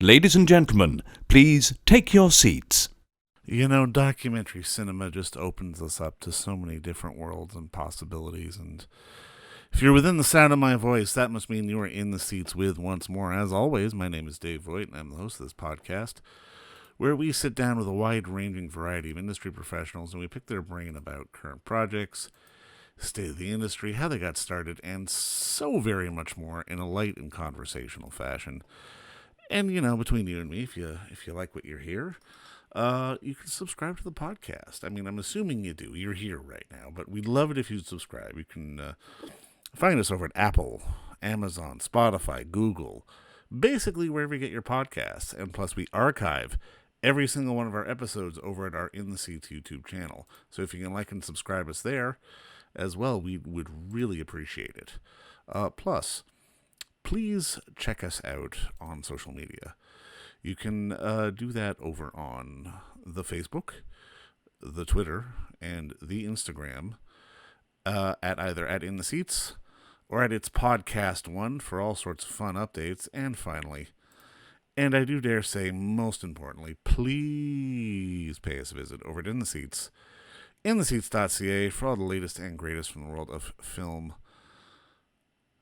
Ladies and gentlemen, please take your seats. You know, documentary cinema just opens us up to so many different worlds and possibilities, and if you're within the sound of my voice, that must mean you are in the seats with once more. As always, my name is Dave Voigt, and I'm the host of this podcast, where we sit down with a wide-ranging variety of industry professionals, and we pick their brain about current projects, state of the industry, how they got started, and so very much more in a light and conversational fashion. And, you know, between you and me, if you like what you're here, you can subscribe to the podcast. I mean, I'm assuming you do. You're here right now, but we'd love it if you'd subscribe. You can find us over at Apple, Amazon, Spotify, Google, basically wherever you get your podcasts. And plus, we archive every single one of our episodes over at our In the Seats YouTube channel. So if you can like and subscribe us there as well, we would really appreciate it. Plus, please check us out on social media. You can do that over on the Facebook, the Twitter, and the Instagram at either at In the Seats or at its podcast one for all sorts of fun updates. And finally, and I do dare say most importantly, please pay us a visit over at In the Seats, intheseats.ca for all the latest and greatest from the world of film,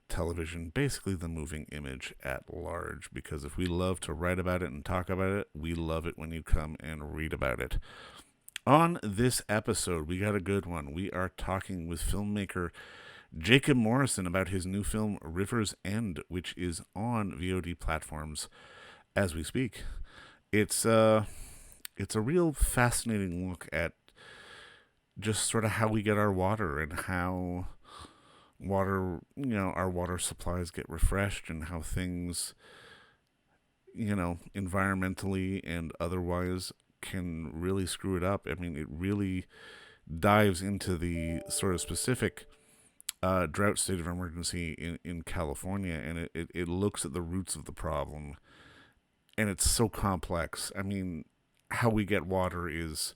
television, basically the moving image at large, because if we love to write about it and talk about it, we love it when you come and read about it. On this episode, we got a good one. We are talking with filmmaker Jacob Morrison about his new film River's End, which is on VOD platforms as we speak. It's a real fascinating look at just sort of how we get our water and how our water supplies get refreshed and how things, environmentally and otherwise can really screw it up. I mean, it really dives into the sort of specific drought state of emergency in California, and it looks at the roots of the problem, and it's so complex. I mean, how we get water is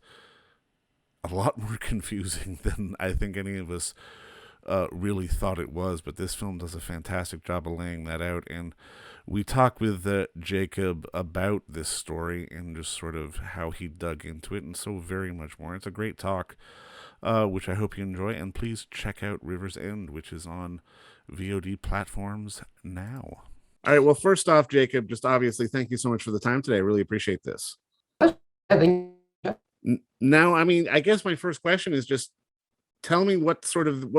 a lot more confusing than I think any of us really thought it was, but this film does a fantastic job of laying that out. And we talk with Jacob about this story and just sort of how he dug into it and so very much more. It's a great talk, which I hope you enjoy, and please check out River's End, which is on VOD platforms now. All right, well, first off, Jacob, just obviously thank you so much for the time today. I really appreciate this. Now, I mean, I guess my first question is just tell me what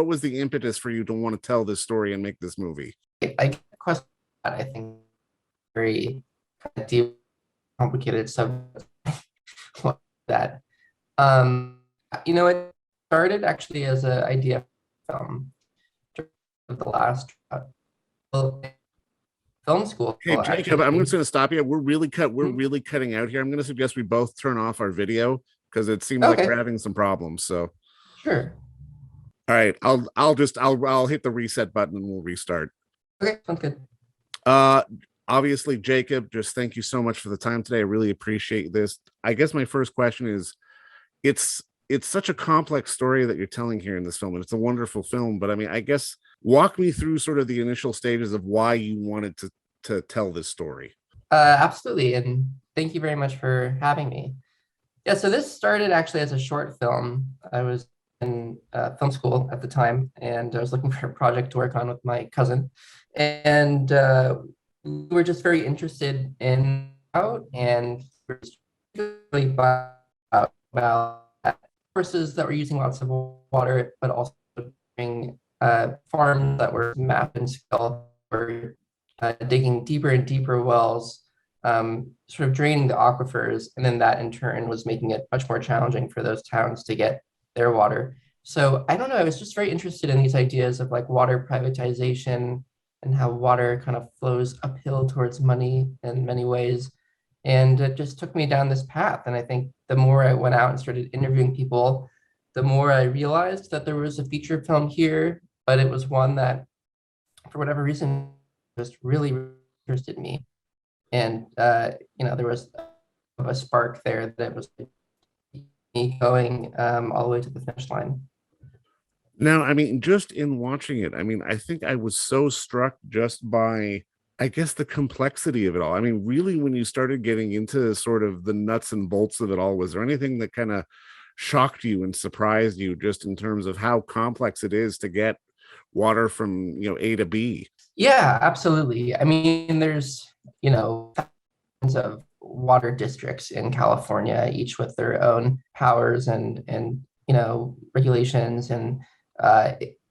was the impetus for you to want to tell this story and make this movie? I get question that I think very deep, complicated subject. That it started actually as an idea film of the last film school. Hey, Jacob, I'm just going to stop you. We're really cutting out here. I'm going to suggest we both turn off our video because it seems like we're having some problems. So sure. All right, I'll hit the reset button and we'll restart. Okay, sounds good. Obviously, Jacob, just thank you so much for the time today. I really appreciate this. I guess my first question is, it's such a complex story that you're telling here in this film, and it's a wonderful film. But I mean, I guess walk me through sort of the initial stages of why you wanted to tell this story. Absolutely, and thank you very much for having me. Yeah, so this started actually as a short film. I was in film school at the time, and I was looking for a project to work on with my cousin, and we were just very interested in out and really about sources that were using lots of water, but also being farms that were mapped and scale, were digging deeper and deeper wells, sort of draining the aquifers, and then that in turn was making it much more challenging for those towns to get their water. So I don't know, I was just very interested in these ideas of like water privatization and how water kind of flows uphill towards money in many ways. And it just took me down this path. And I think the more I went out and started interviewing people, the more I realized that there was a feature film here, but it was one that, for whatever reason, just really interested me. And, there was a spark there that was me going all the way to the finish line. Now, I mean, just in watching it, I mean, I think I was so struck just by I guess the complexity of it all. I mean, really, when you started getting into sort of the nuts and bolts of it all, was there anything that kind of shocked you and surprised you just in terms of how complex it is to get water from, A to B? Yeah, absolutely. I mean, there's, thousands of water districts in California, each with their own powers and regulations. And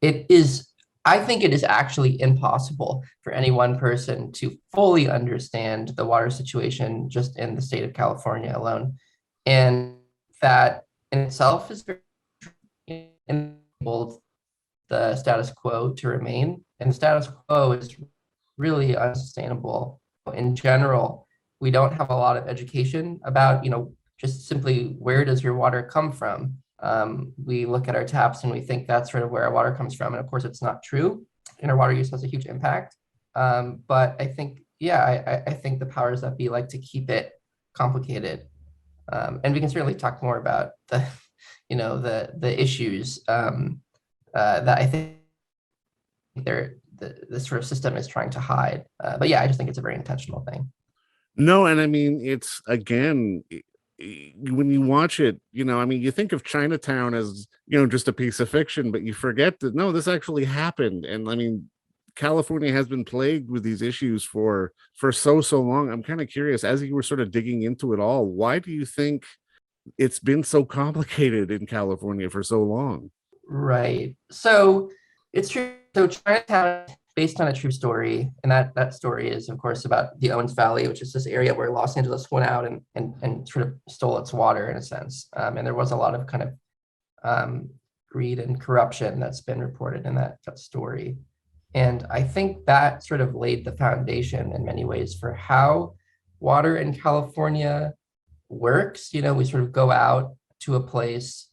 it is, I think it is actually impossible for any one person to fully understand the water situation just in the state of California alone. And that in itself is very enabled the status quo to remain. And the status quo is really unsustainable. In general, we don't have a lot of education about, just simply where does your water come from? We look at our taps and we think that's sort of where our water comes from. And of course, it's not true. And our water use has a huge impact. But I think, yeah, I think the powers that be like to keep it complicated. And we can certainly talk more about the issues that I think the sort of system is trying to hide. But yeah, I just think it's a very intentional thing. No, and I mean, it's again, when you watch it, I mean, you think of Chinatown as, just a piece of fiction, but you forget that no, this actually happened. And I mean, California has been plagued with these issues for so long. I'm kind of curious, as you were sort of digging into it all, why do you think it's been so complicated in California for so long? Right. So it's true. So Chinatown, based on a true story, and that story is, of course, about the Owens Valley, which is this area where Los Angeles went out and sort of stole its water in a sense. And there was a lot of kind of greed and corruption that's been reported in that story. And I think that sort of laid the foundation in many ways for how water in California works. We sort of go out to a place,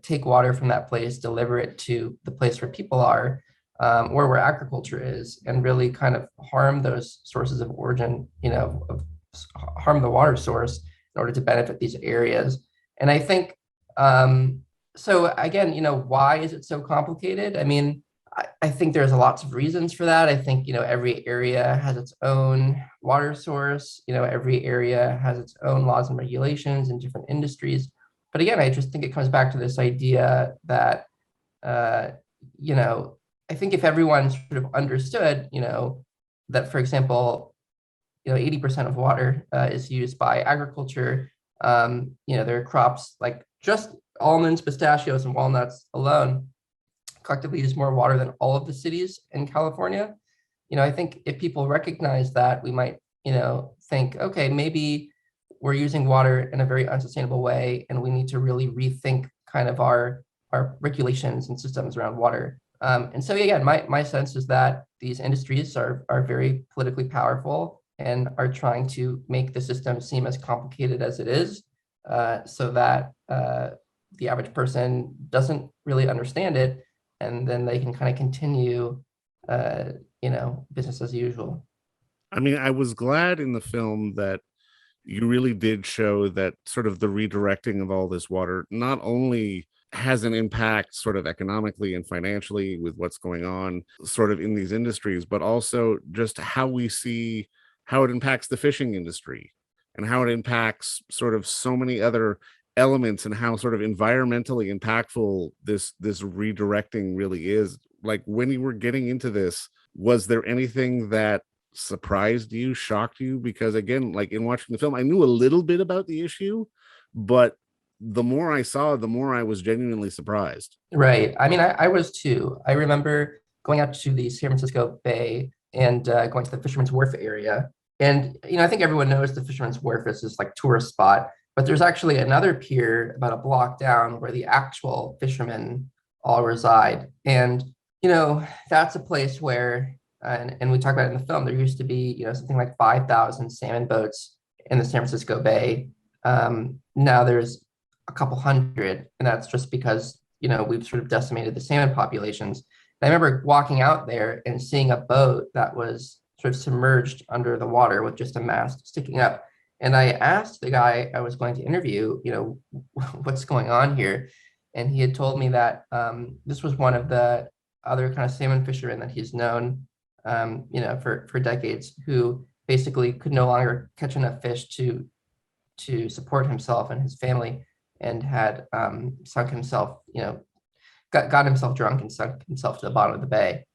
take water from that place, deliver it to the place where people are, or where agriculture is, and really kind of harm those sources of origin, harm the water source in order to benefit these areas. And I think, so again, why is it so complicated? I mean, I think there's lots of reasons for that. I think, every area has its own water source. Every area has its own laws and regulations in different industries. But again, I just think it comes back to this idea that, I think if everyone sort of understood, that, for example, 80% of water is used by agriculture. There are crops like just almonds, pistachios, and walnuts alone collectively use more water than all of the cities in California. I think if people recognize that, we might, think, okay, maybe we're using water in a very unsustainable way, and we need to really rethink kind of our regulations and systems around water. And so again, my sense is that these industries are very politically powerful and are trying to make the system seem as complicated as it is, so that the average person doesn't really understand it, and then they can kind of continue, business as usual. I mean, I was glad in the film that you really did show that sort of the redirecting of all this water not only has an impact sort of economically and financially with what's going on sort of in these industries, but also just how we see how it impacts the fishing industry and how it impacts sort of so many other elements, and how sort of environmentally impactful this redirecting really is. Like, when you were getting into this, was there anything that surprised you, shocked you? Because again, like in watching the film, I knew a little bit about the issue, but the more I saw, the more I was genuinely surprised. Right. I mean, I was too. I remember going out to the San Francisco Bay and going to the Fisherman's Wharf area. And, I think everyone knows the Fisherman's Wharf is this like tourist spot, but there's actually another pier about a block down where the actual fishermen all reside. And, that's a place where, and we talk about it in the film, there used to be, something like 5,000 salmon boats in the San Francisco Bay. Now there's a couple hundred, and that's just because, we've sort of decimated the salmon populations. And I remember walking out there and seeing a boat that was sort of submerged under the water with just a mast sticking up. And I asked the guy I was going to interview, what's going on here? And he had told me that this was one of the other kind of salmon fishermen that he's known for decades, who basically could no longer catch enough fish to support himself and his family, and had sunk himself, got himself drunk and sunk himself to the bottom of the bay.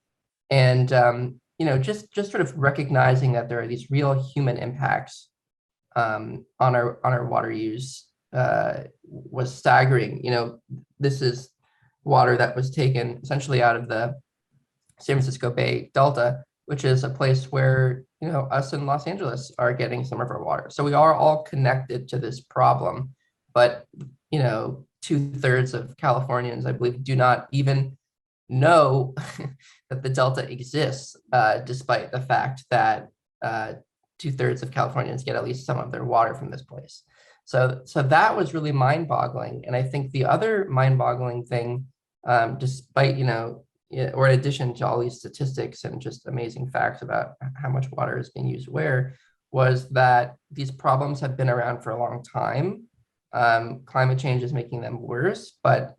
And just sort of recognizing that there are these real human impacts on our water use was staggering. This is water that was taken essentially out of the San Francisco Bay Delta, which is a place where us in Los Angeles are getting some of our water. So we are all connected to this problem, but 2/3 of Californians, I believe, do not even know that the Delta exists, despite the fact that 2/3 of Californians get at least some of their water from this place. So that was really mind-boggling. And I think the other mind-boggling thing, despite, or in addition to all these statistics and just amazing facts about how much water is being used where, was that these problems have been around for a long time. Climate change is making them worse, but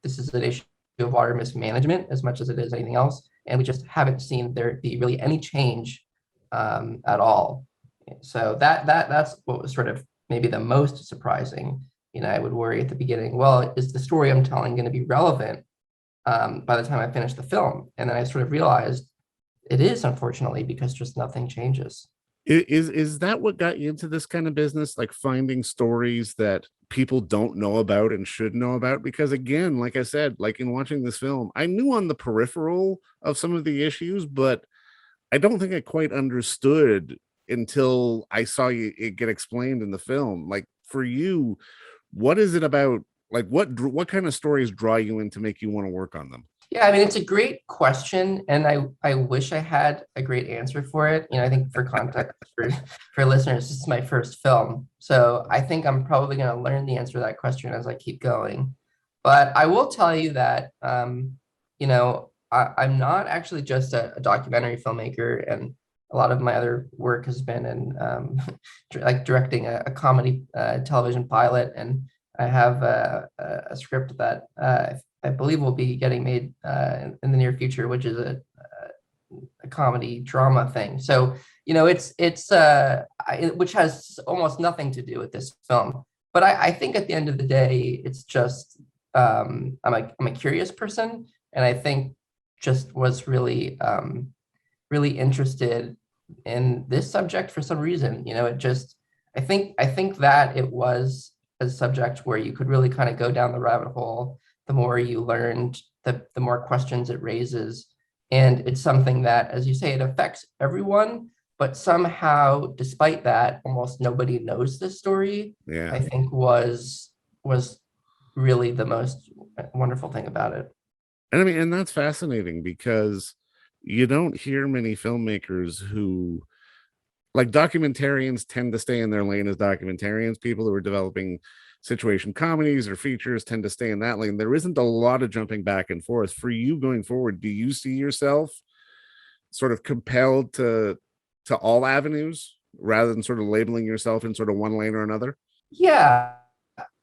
this is an issue of water mismanagement as much as it is anything else. And we just haven't seen there be really any change at all. So that's what was sort of maybe the most surprising. I would worry at the beginning, well, is the story I'm telling going to be relevant by the time I finish the film? And then I sort of realized it is, unfortunately, because just nothing changes. Is that what got you into this kind of business, like finding stories that people don't know about and should know about? Because again, like I said, like in watching this film, I knew on the peripheral of some of the issues, but I don't think I quite understood until I saw it get explained in the film. Like for you, what is it about? Like what kind of stories draw you in to make you want to work on them? Yeah, I mean, it's a great question, and I wish I had a great answer for it. I think for context for listeners, this is my first film, so I think I'm probably going to learn the answer to that question as I keep going. But I will tell you that I'm not actually just a documentary filmmaker, and a lot of my other work has been in like directing a comedy television pilot, and I have a script that I believe will be getting made in the near future, which is a comedy drama thing. So it's which has almost nothing to do with this film. But I think at the end of the day, it's just I'm a curious person, and I think just was really really interested in this subject for some reason. It just I think that it was a subject where you could really kind of go down the rabbit hole. The more you learned, the more questions it raises. And it's something that, as you say, it affects everyone, but somehow, despite that, almost nobody knows this story. Yeah. I think was really the most wonderful thing about it. And I mean, and that's fascinating because you don't hear many filmmakers who, like, documentarians tend to stay in their lane as documentarians. People who are developing situation comedies or features tend to stay in that lane. There isn't a lot of jumping back and forth. For you going forward, do you see yourself sort of compelled to all avenues rather than sort of labeling yourself in sort of one lane or another? Yeah,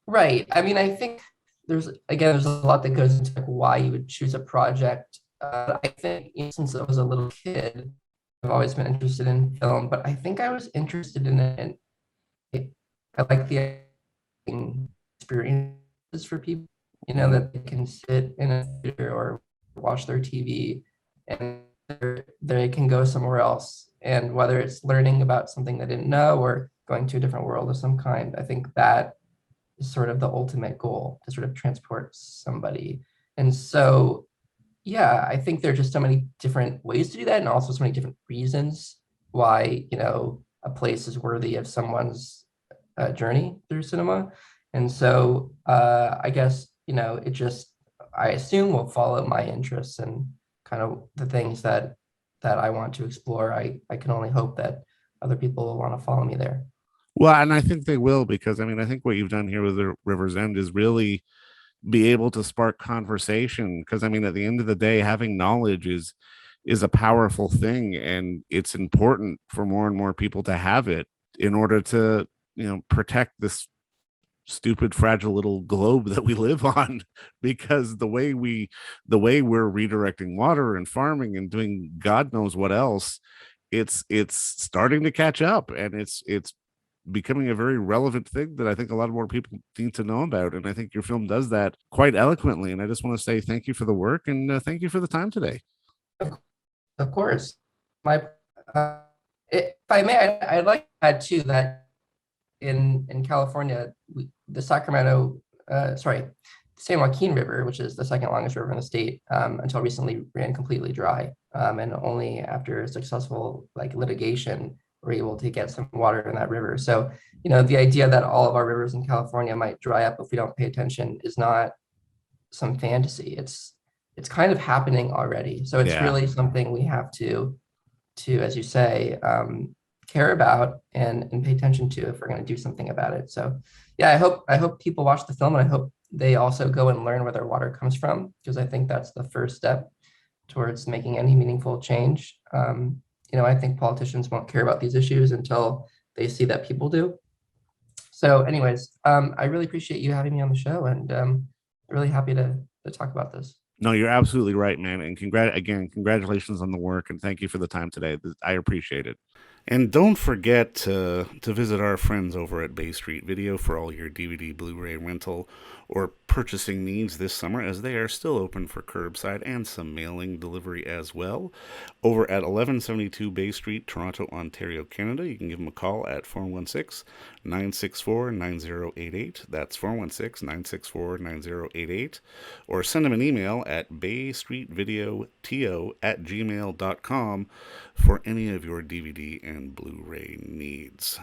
right. I mean, I think there's a lot that goes into like why you would choose a project. I think since I was a little kid, I've always been interested in film, but I think I was interested in it. I like the experiences for people, that they can sit in a theater or watch their TV and they can go somewhere else. And whether it's learning about something they didn't know or going to a different world of some kind, I think that is sort of the ultimate goal, to sort of transport somebody. And so, yeah, I think there are just so many different ways to do that, and also so many different reasons why, a place is worthy of someone's journey through cinema. And so I guess, I assume will follow my interests and kind of the things that I want to explore. I can only hope that other people will want to follow me there. Well, and I think they will, because I mean, I think what you've done here with the River's End is really be able to spark conversation. Because I mean, at the end of the day, having knowledge is a powerful thing, and it's important for more and more people to have it in order to protect this stupid, fragile little globe that we live on, because the way we're redirecting water and farming and doing God knows what else, it's starting to catch up, and it's becoming a very relevant thing that I think a lot more people need to know about. And I think your film does that quite eloquently. And I just want to say thank you for the work, and thank you for the time today. Of course. My, if I may, I'd like to add too that in California, the Sacramento, sorry, San Joaquin River, which is the second longest river in the state, until recently ran completely dry. And only after successful like litigation were able to get some water in that river. So, the idea that all of our rivers in California might dry up if we don't pay attention is not some fantasy. It's kind of happening already. So it's Yeah. really something we have to, as you say, care about and pay attention to if we're going to do something about it. So yeah, I hope people watch the film, and I hope they also go and learn where their water comes from, because I think that's the first step towards making any meaningful change. I think politicians won't care about these issues until they see that people do. So anyways, I really appreciate you having me on the show, and really happy to talk about this. No, you're absolutely right, man. And congratulations on the work, and thank you for the time today. I appreciate it. And don't forget to visit our friends over at Bay Street Video for all your DVD, Blu-ray rental, or purchasing needs this summer, as they are still open for curbside and some mailing delivery as well. Over at 1172 Bay Street, Toronto, Ontario, Canada, you can give them a call at 416-964-9088. That's 416-964-9088. Or send them an email at baystreetvideoto@gmail.com for any of your DVD and Blu-ray needs.